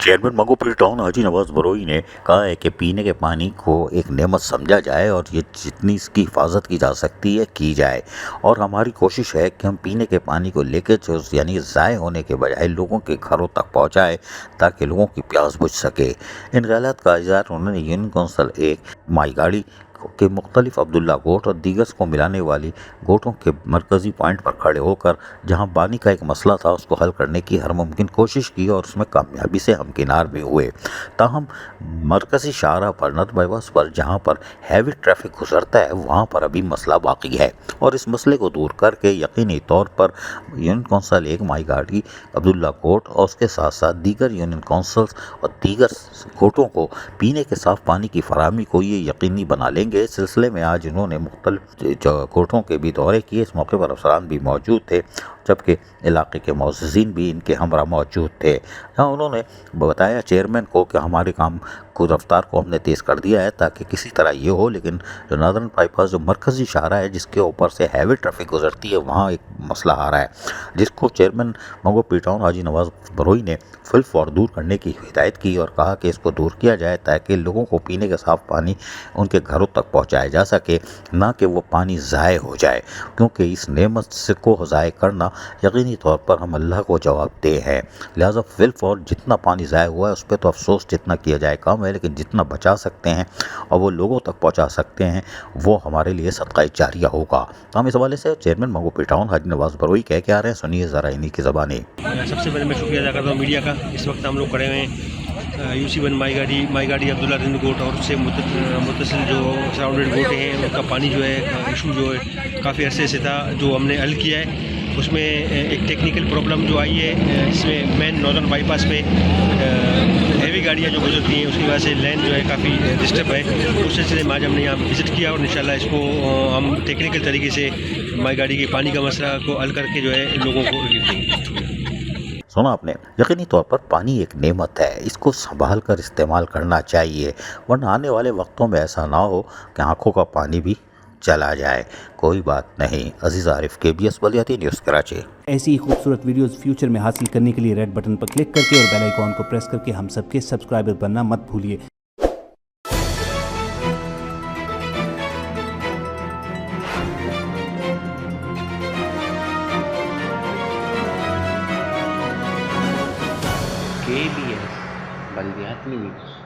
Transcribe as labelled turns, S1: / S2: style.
S1: Chairman Manghopir town हाजी नवाज बरोई ने कहा है कि पीने के पानी को एक नेमत समझा जाए और ये जितनी इसकी हिफाजत की जा सकती है की जाए, और हमारी कोशिश है कि हम पीने के पानी को लेकर जो यानी ज़ाय होने के बजाय लोगों के घरों तक पहुँचाए ताकि लोगों की प्यास बुझ सके। इन ख्यालात का इज़हार उन्होंने यूनियन कौंसिल एक माई गाड़ी के मुख्तलिफ अब्दुल्ला गोट और दीगर को मिलाने वाली गोटों के मरकज़ी पॉइंट पर खड़े होकर जहां पानी का एक मसला था उसको हल करने की हर मुमकिन कोशिश की और उसमें कामयाबी से हमकिनार भी हुए। ताहम मरकज़ी शाहरा पर नद बाईपास पर जहां पर हैवी ट्रैफिक गुजरता है वहां पर अभी मसला बाकी है और इस मसले को दूर करके यकीनी तौर पर यूनियन कौंसिल एक माई गाड़ी अब्दुल्ला कोट और उसके साथ साथ दीगर यूनियन कौंसिल्स और दीगर कोटों को पीने के साफ़ पानी की फराहमी को ये यकीनी बना लेंगे। इस सिलसिले में आज उन्होंने मुख्तलिफ कोर्टों के भी दौरे किए। इस मौके पर अफसरान भी मौजूद थे जबकि इलाके के मुअज़्ज़िज़ीन भी इनके हमरा मौजूद थे। जहाँ उन्होंने बताया चेयरमैन को कि हमारे काम को रफ्तार को हमने तेज़ कर दिया है ताकि किसी तरह ये हो, लेकिन जो नादरन बाईपास जो मरकज़ी शाहरा है जिसके ऊपर से हैवी ट्रैफिक गुजरती है वहाँ एक मसला आ रहा है जिसको चेयरमैन मंगोपीर टाउन हाजी नवाज बरोई ने फिल फौर दूर करने की हिदायत की और कहा कि इसको दूर किया जाए ताकि लोगों को पीने का साफ़ पानी उनके घरों तक पहुँचाया जा सके, ना कि वो पानी ज़ाय हो जाए, क्योंकि इस नेमत से को ज़ाय करना यकीनी तौर पर हम अल्लाह को जवाबदेह हैं। लिहाजा फिल फौर जितना पानी ज़ाय हुआ है उस पर तो अफसोस जितना किया जाए कम है, लेकिन जितना बचा सकते हैं और वो लोगों तक पहुंचा सकते हैं वो हमारे लिए सदका जारिया होगा। तो हम इस हवाले से चेयरमैन मंगोपीर टाउन हाजी नवाज बरोई कह के आ रहे हैं, सुनिए ज़रा इन्हीं की ज़बानी।
S2: सबसे पहले मैं शुक्रिया अदा करता हूँ मीडिया का। इस वक्त हम लोग खड़े हुए हैं UC1 माई गाड़ी अब्दुल्ला रिंद गोट और उससे मुतसिल जो सराउंडेड गोटे हैं उनका पानी जो है इशू जो है काफ़ी अरसे से था जो हमने हल किया है। उसमें एक टेक्निकल प्रॉब्लम जो आई है जिसमें मेन नॉर्दर्न बाईपास पे हैवी गाड़ियाँ जो गुजरती हैं उसकी वजह से लेन जो है काफ़ी डिस्टर्ब है। उस सिलसिले में आज हमने यहाँ विज़िट किया और इंशाल्लाह इसको हम टेक्निकल तरीके से माई गाड़ी के पानी का मसला को हल करके जो है लोगों को रिलीफ देंगे।
S1: सुना आपने, यकीनी तौर पर पानी एक नेमत है, इसको संभाल कर इस्तेमाल करना चाहिए वरना आने वाले वक्तों में ऐसा ना हो कि आंखों का पानी भी चला जाए। कोई बात नहीं। अजीज़ आरिफ, KBS बलियाती न्यूज़ कराची।
S3: ऐसी ही खूबसूरत वीडियोस फ्यूचर में हासिल करने के लिए रेड बटन पर क्लिक करके और बेल आइकॉन को प्रेस करके हम सबके सब्सक्राइबर बनना मत भूलिए।
S4: KBS बलियाती न्यूज़।